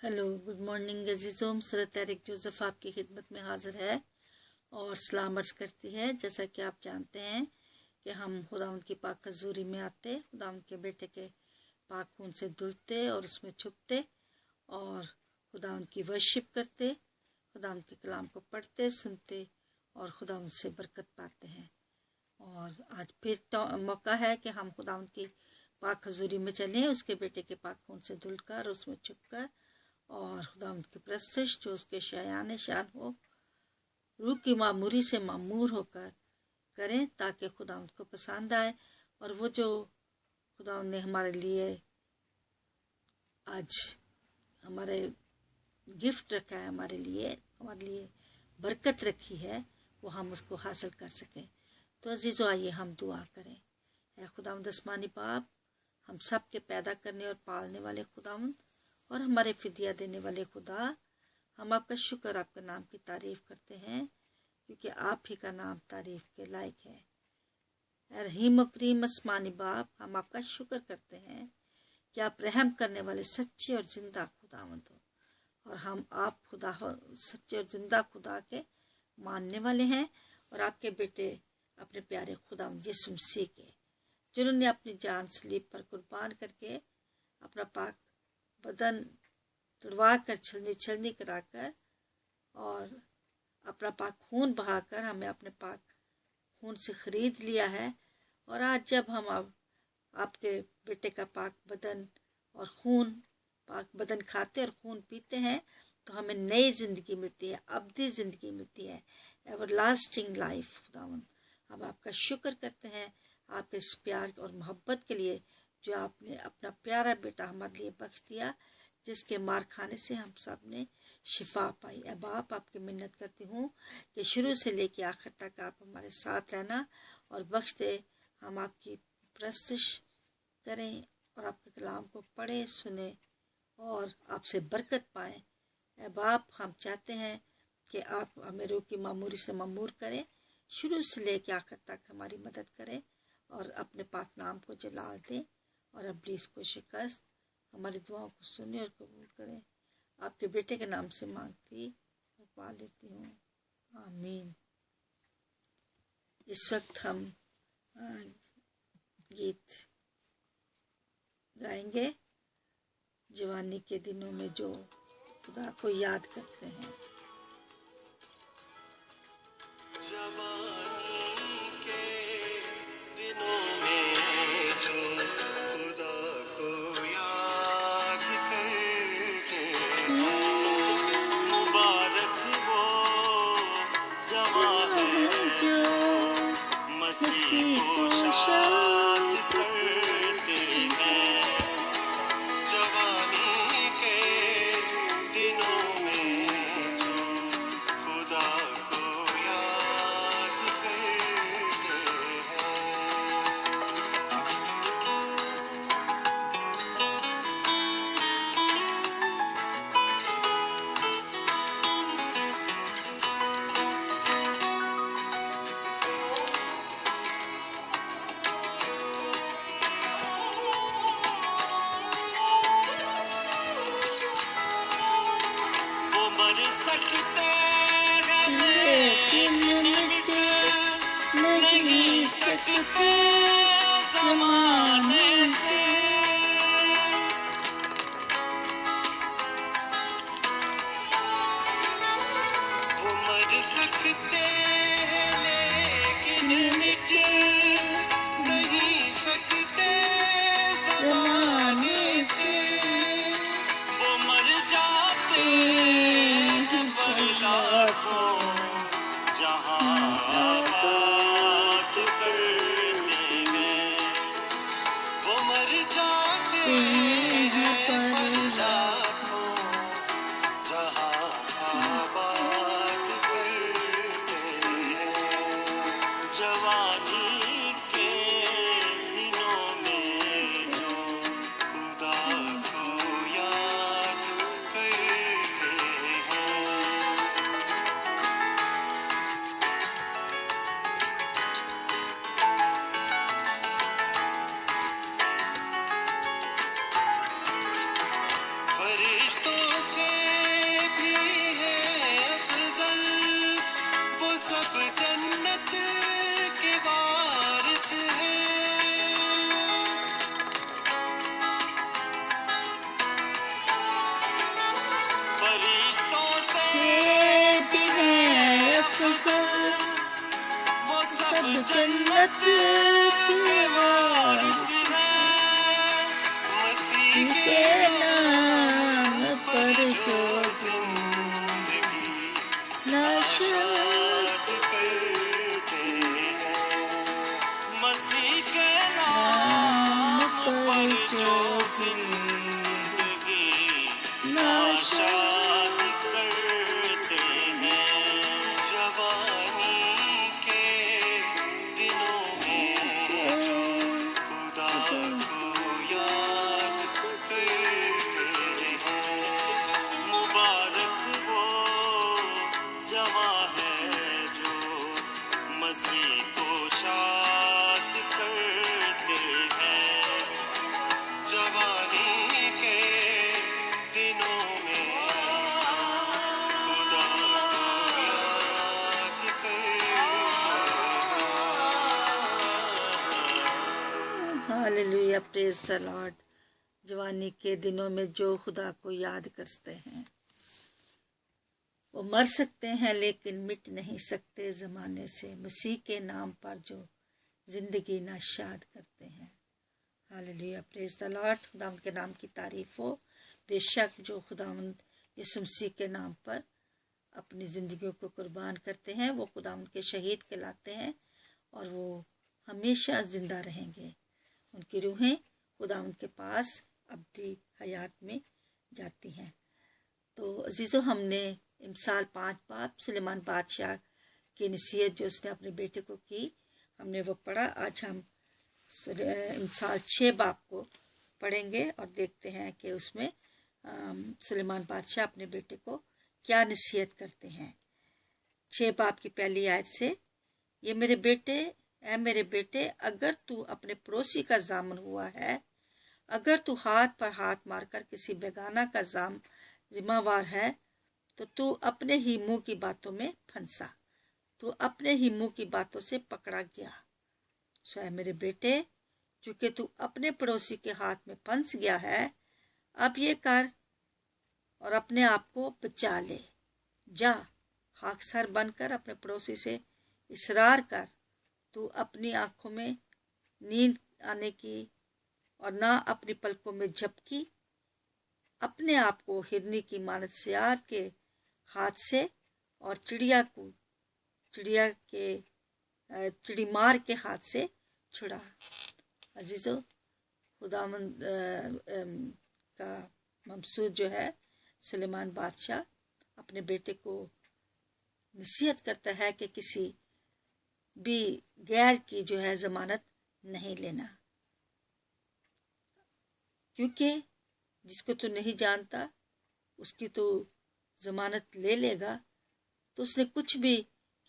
Hello, good morning अजीज़ों। Sir Tariq Joseph आपकी खिदमत में हाज़िर है और सलाम अर्ज़ करती है। जैसा कि आप जानते हैं कि हम खुदावंद की पाक हज़ूरी में आते, खुदावंद के बेटे के पाक खून से धुलते और उसमें छुपते और खुदावंद की वर्शिप करते, खुदावंद के कलाम को पढ़ते सुनते और खुदावंद से बरकत पाते हैं। और आज फिर तो मौका है कि हम खुदावंद की पाक हज़ूरी में चलें, उसके बेटे के पाक खून से धुलकर उसमें छुपकर और खुदावंद की परस्तिश जो उसके शायान शान हो, रूह की मामूरी से मामूर होकर करें ताकि खुदावंद को पसंद आए और वो जो खुदावंद ने हमारे लिए आज हमारे गिफ्ट रखा है, हमारे लिए बरकत रखी है, वो हम उसको हासिल कर सकें। तो अजीज़ों, आइए हम दुआ करें। ऐ खुदावंद आसमानी बाप, हम सब के पैदा करने और पालने वाले खुदावंद और हमारे फिदिया देने वाले खुदा, हम आपका शुक्र, आपके नाम की तारीफ़ करते हैं क्योंकि आप ही का नाम तारीफ़ के लायक है। रहीम करीम आसमानी बाप, हम आपका शुक्र करते हैं कि आप रहम करने वाले सच्चे और ज़िंदा खुदावंद हो और हम आप खुदा सच्चे और ज़िंदा खुदा के मानने वाले हैं और आपके बेटे अपने प्यारे खुदावंद यीशु मसीह के, जिन्होंने अपनी जान सलीब पर कुर्बान करके अपना पाक बदन तुड़वा कर छलनी कराकर और अपना पाक खून बहाकर हमें अपने पाक खून से ख़रीद लिया है। और आज जब हम आपके बेटे का पाक बदन और खून, पाक बदन खाते और खून पीते हैं तो हमें नई ज़िंदगी मिलती है, अब्दी ज़िंदगी मिलती है, एवरलास्टिंग लाइफ। खुदावंद, हम आपका शुक्र करते हैं आपके इस प्यार और मोहब्बत के लिए जो आपने अपना प्यारा बेटा हमारे लिए बख्श दिया, जिसके मार खाने से हम सब ने शिफा पाई। अब आपकी मिन्नत करती हूँ कि शुरू से लेकर आखिर तक आप हमारे साथ रहना और बख्श दे, हम आपकी परस्तिश करें और आपके कलाम को पढ़े सुने और आपसे बरकत पाएँ। अब हम चाहते हैं कि आप हमें रूह की मामूरी से मामूर करें, शुरू से लेकर आखिर तक हमारी मदद करें और अपने पाक नाम को जलाल दें और इब्लीस को शिकस्त, हमारी दुआओं को सुने और कबूल करें। आपके बेटे के नाम से मांगती और पा लेती हूँ, आमीन। इस वक्त हम गीत गाएंगे जवानी के दिनों में जो खुदा को याद करते हैं। से भी है अफजल, वो सब जन्नत के वारिस हैं, मसीह के नाम पर जो जिंदगी नाशाद करते हैं, मसीह के नाम पर जो जिंदगी नाशाद करते हैं। जवानी के दिनों में जो खुदा को याद करते हैं, मुबारक वो जवां है जो मसीह को शाद करते हैं। जवानी के दिनों में खुदा को याद करते हैं। Hallelujah, praise the Lord. जवानी के दिनों में जो खुदा को याद करते हैं, वो मर सकते हैं लेकिन मिट नहीं सकते ज़माने से, मसीह के नाम पर जो ज़िंदगी नाशाद करते हैं। Hallelujah, praise the Lord. खुदावंद के नाम की तारीफ हो। बेशक जो खुदावंद यीशु मसीह के नाम पर अपनी ज़िंदगियों को कुर्बान करते हैं, वो खुदावंद के शहीद कहलाते हैं और वो हमेशा ज़िंदा रहेंगे। उनकी रूहें खुदावंद के पास अब्दी हयात में जाती हैं। तो अजीज़ों, हमने इमसाल 5 बाब सुलेमान बादशाह की नसीहत जो उसने अपने बेटे को की, हमने वो पढ़ा। आज हम इमसाल 6 बाब को पढ़ेंगे और देखते हैं कि उसमें सुलेमान बादशाह अपने बेटे को क्या नसीहत करते हैं। 6 बाब की पहली आयत से, ये मेरे बेटे, ऐ मेरे बेटे, अगर तू अपने पड़ोसी का जामन हुआ है, अगर तू हाथ पर हाथ मारकर किसी बेगाना का जिम्मेवार है, तो तू अपने ही मुंह की बातों में फंसा, तू अपने ही मुंह की बातों से पकड़ा गया। सो मेरे बेटे, चूंकि तू अपने पड़ोसी के हाथ में फंस गया है, अब ये कर और अपने आप को बचा ले। जा, खाकसर बनकर अपने पड़ोसी से इसरार कर, तू अपनी आंखों में नींद आने की और ना अपनी पलकों में झपकी, अपने आप को हिरनी की मानद सियाद के हाथ से और चिड़ीमार के हाथ से छुड़ा। अजीज़ों, खुदावंद का ममसूद जो है, सुलेमान बादशाह अपने बेटे को नसीहत करता है कि किसी भी गैर की जो है ज़मानत नहीं लेना, क्योंकि जिसको तू नहीं जानता उसकी तो ज़मानत ले लेगा तो उसने कुछ भी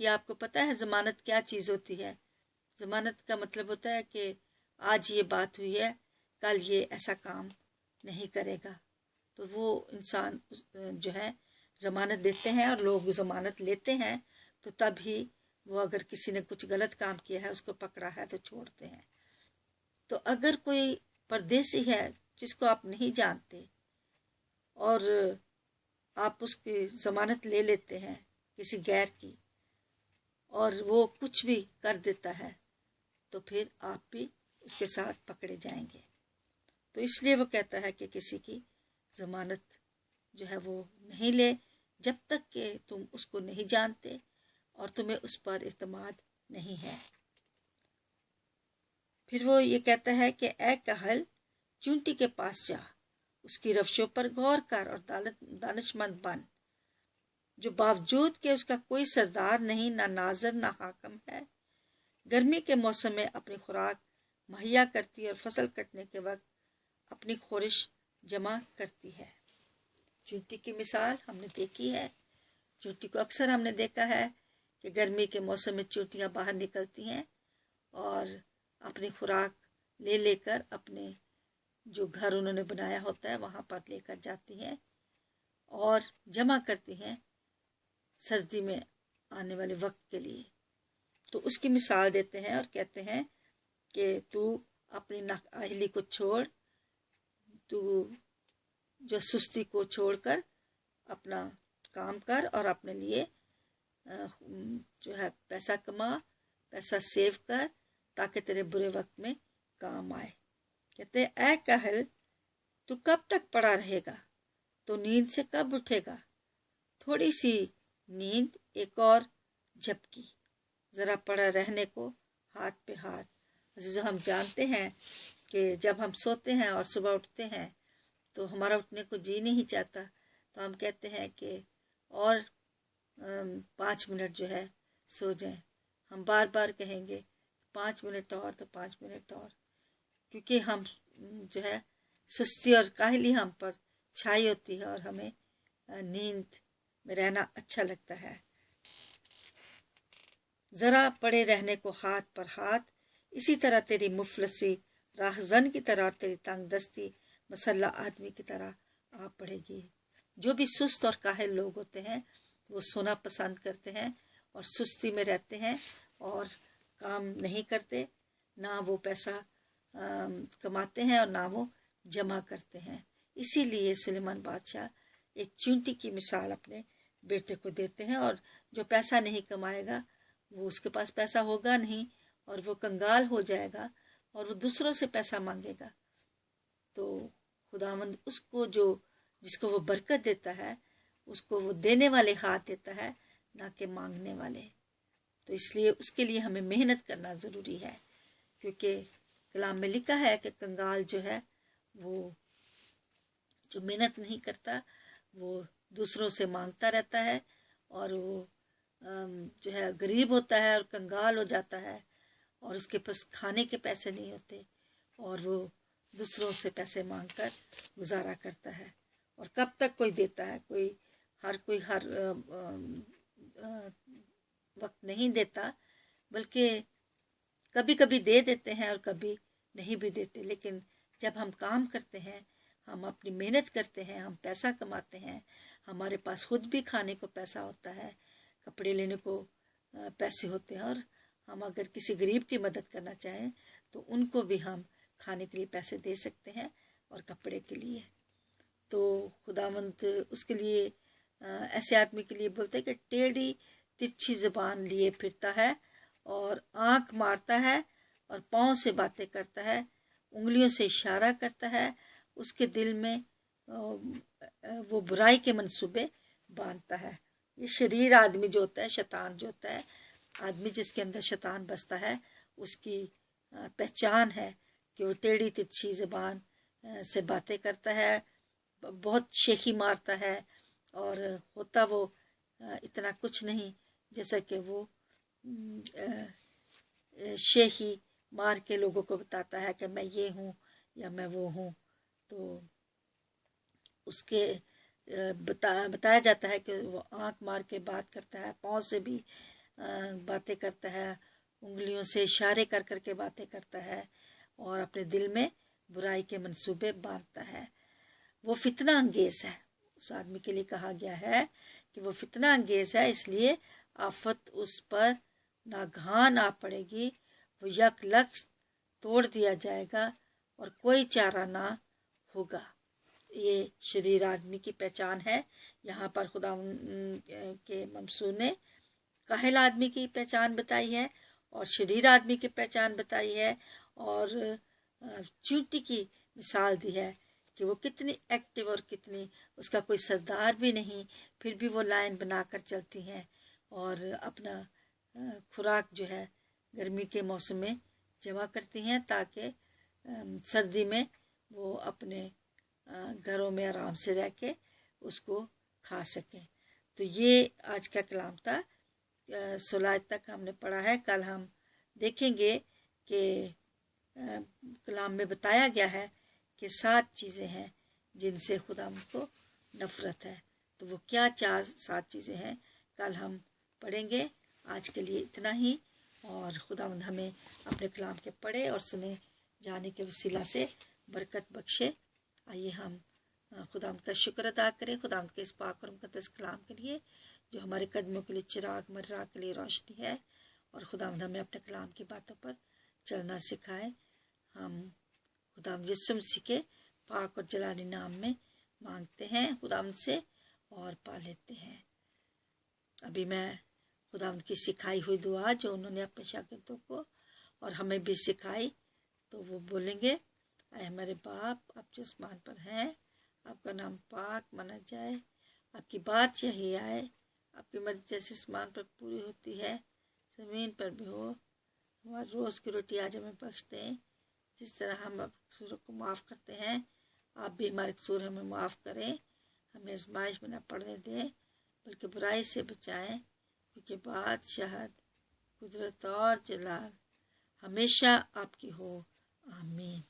किया। आपको पता है ज़मानत क्या चीज़ होती है? ज़मानत का मतलब होता है कि आज ये बात हुई है, कल ये ऐसा काम नहीं करेगा। तो वो इंसान जो है ज़मानत देते हैं और लोग ज़मानत लेते हैं, तो तभी वो अगर किसी ने कुछ गलत काम किया है, उसको पकड़ा है, तो छोड़ते हैं। तो अगर कोई परदेसी है जिसको आप नहीं जानते और आप उसकी ज़मानत ले लेते हैं किसी गैर की, और वो कुछ भी कर देता है, तो फिर आप भी उसके साथ पकड़े जाएंगे। तो इसलिए वो कहता है कि किसी की ज़मानत जो है वो नहीं ले, जब तक कि तुम उसको नहीं जानते और तुम्हें उस पर इत्मीनान नहीं है। फिर वो ये कहता है कि ए कहल, चूंटी के पास जा, उसकी रफ्शों पर गौर कर और दानिशमंद बन, जो बावजूद के उसका कोई सरदार नहीं, ना नाजर ना हाकम है, गर्मी के मौसम में अपनी खुराक मुहैया करती है और फसल कटने के वक्त अपनी खोरिश जमा करती है। चूंटी की मिसाल हमने देखी है। चूंटी को अक्सर हमने देखा है कि गर्मी के मौसम में चूंटियां बाहर निकलती हैं और अपनी खुराक ले लेकर अपने जो घर उन्होंने बनाया होता है वहाँ पर लेकर जाती हैं और जमा करती हैं सर्दी में आने वाले वक्त के लिए। तो उसकी मिसाल देते हैं और कहते हैं कि तू अपनी नाअहली को छोड़, तू जो सुस्ती को छोड़कर अपना काम कर और अपने लिए जो है पैसा कमा, पैसा सेव कर, ताकि तेरे बुरे वक्त में काम आए। कहते ऐ काहिल, तू कब तक पड़ा रहेगा, तो नींद से कब उठेगा। थोड़ी सी नींद एक और झपकी, ज़रा पड़ा रहने को हाथ पे हाथ। जो हम जानते हैं कि जब हम सोते हैं और सुबह उठते हैं तो हमारा उठने को जी नहीं चाहता, तो हम कहते हैं कि और 5 मिनट जो है सो जाएं। हम बार बार कहेंगे 5 मिनट और, तो 5 मिनट और, क्योंकि हम जो है सुस्ती और काहली हम पर छाई होती है और हमें नींद में रहना अच्छा लगता है। ज़रा पड़े रहने को हाथ पर हाथ, इसी तरह तेरी मुफलसी राहजन की तरह और तेरी तंग दस्ती मसल्ला आदमी की तरह आ पड़ेगी। जो भी सुस्त और काहिल लोग होते हैं वो सोना पसंद करते हैं और सुस्ती में रहते हैं और काम नहीं करते, ना वो पैसा कमाते हैं और ना वो जमा करते हैं। इसीलिए सुलेमान बादशाह एक चींटी की मिसाल अपने बेटे को देते हैं, और जो पैसा नहीं कमाएगा वो उसके पास पैसा होगा नहीं और वो कंगाल हो जाएगा और वो दूसरों से पैसा मांगेगा। तो खुदावंद उसको जिसको वो बरकत देता है उसको वो देने वाले हाथ देता है, ना कि मांगने वाले। तो इसलिए उसके लिए हमें मेहनत करना ज़रूरी है, क्योंकि कलाम में लिखा है कि कंगाल जो है वो जो मेहनत नहीं करता वो दूसरों से मांगता रहता है, और वो जो है गरीब होता है और कंगाल हो जाता है और उसके पास खाने के पैसे नहीं होते और वो दूसरों से पैसे मांगकर गुजारा करता है। और कब तक कोई देता है, कोई हर वक्त नहीं देता, बल्कि कभी कभी दे देते हैं और कभी नहीं भी देते। लेकिन जब हम काम करते हैं, हम अपनी मेहनत करते हैं, हम पैसा कमाते हैं, हमारे पास खुद भी खाने को पैसा होता है, कपड़े लेने को पैसे होते हैं, और हम अगर किसी गरीब की मदद करना चाहें तो उनको भी हम खाने के लिए पैसे दे सकते हैं और कपड़े के लिए। तो खुदावंत उसके लिए ऐसे आदमी के लिए बोलते हैं कि टेढ़ी तिरछी ज़बान लिए फिरता है और आंख मारता है और पाँव से बातें करता है, उंगलियों से इशारा करता है, उसके दिल में वो बुराई के मंसूबे बांधता है। ये शरीर आदमी जो होता है, शैतान जो होता है, आदमी जिसके अंदर शैतान बसता है, उसकी पहचान है कि वो टेढ़ी तिरछी ज़बान से बातें करता है, बहुत शेखी मारता है, और होता वो इतना कुछ नहीं, जैसा कि वो शेखी मार के लोगों को बताता है कि मैं ये हूँ या मैं वो हूँ। तो उसके बताया जाता है कि वो आंख मार के बात करता है, पाँव से भी बातें करता है, उंगलियों से इशारे कर कर के बातें करता है, और अपने दिल में बुराई के मंसूबे बांधता है। वो फितना अंगेज है। उस आदमी के लिए कहा गया है कि वो फितना अंगेज है, इसलिए आफत उस पर नागहान आ पड़ेगी, वो यक लक्ष्य तोड़ दिया जाएगा और कोई चारा ना होगा। ये शरीर आदमी की पहचान है। यहाँ पर खुदा के ममसूर ने काहिल आदमी की पहचान बताई है और शरीर आदमी की पहचान बताई है, और चींटी की मिसाल दी है कि वो कितनी एक्टिव और कितनी, उसका कोई सरदार भी नहीं, फिर भी वो लाइन बनाकर चलती हैं और अपना खुराक जो है गर्मी के मौसम में जमा करती हैं, ताकि सर्दी में वो अपने घरों में आराम से रह के उसको खा सकें। तो ये आज का कलाम था। 16 तक हमने पढ़ा है। कल हम देखेंगे कि कलाम में बताया गया है कि 7 चीज़ें हैं जिनसे खुदा को नफ़रत है। तो वो क्या 7 चीज़ें हैं, कल हम पढ़ेंगे। आज के लिए इतना ही, और खुदावंद हमें अपने कलाम के पढ़े और सुने जाने के वसीला से बरकत बख्शे। आइए हम खुदावंद का शुक्र अदा करें, खुदावंद के इस पाक और मुक़द्दस कलाम के लिए जो हमारे कदमों के लिए चिराग, मर्राग के लिए रोशनी है, और खुदावंद हमें अपने कलाम की बातों पर चलना सिखाए। हम खुदावंद यीशु मसीह के पाक और जलाली नाम में मांगते हैं खुदावंद से, اور پا لیتے ہیں۔ ابھی میں خداوند کی سکھائی ہوئی دعا جو انہوں نے اپنے شاگردوں کو اور ہمیں بھی سکھائی، تو وہ بولیں گے، اے ہمارے باپ آپ جو آسمان پر ہیں، آپ کا نام پاک مانا جائے، آپ کی بادشاہی آئے، آپ کی مرضی جیسے آسمان پر پوری ہوتی ہے زمین پر بھی ہو۔ ہمارے روز کی روٹی آج ہمیں بخش دیں، جس طرح ہم قصوروں کو معاف کرتے ہیں، آپ بھی ہمارے قصور ہمیں معاف کریں، ہمیں آزمائش میں نہ پڑنے دیں بلکہ برائی سے بچائیں، کیونکہ بادشاہت، قدرت اور جلال ہمیشہ آپ کی ہو، آمین۔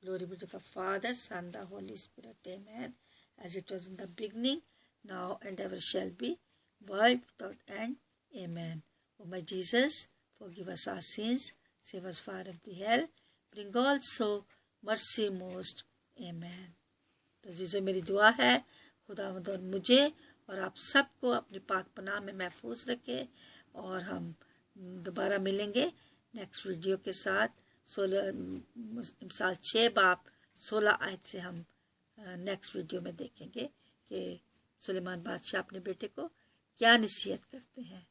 Glory be to the Father, Son, the Holy Spirit, amen. As it was in the beginning, now and ever shall be, world without end, amen. O my Jesus, forgive us our sins, save us far of the hell, bring also mercy most, amen. تو عزیزو میری دعا ہے خداوند اور مجھے اور آپ سب کو اپنی پاک پناہ میں محفوظ رکھے، اور ہم دوبارہ ملیں گے نیکسٹ ویڈیو کے ساتھ۔ مثال 6 باب 16 آیت سے ہم نیکسٹ ویڈیو میں دیکھیں گے کہ سلیمان بادشاہ اپنے بیٹے کو کیا نصیحت کرتے ہیں۔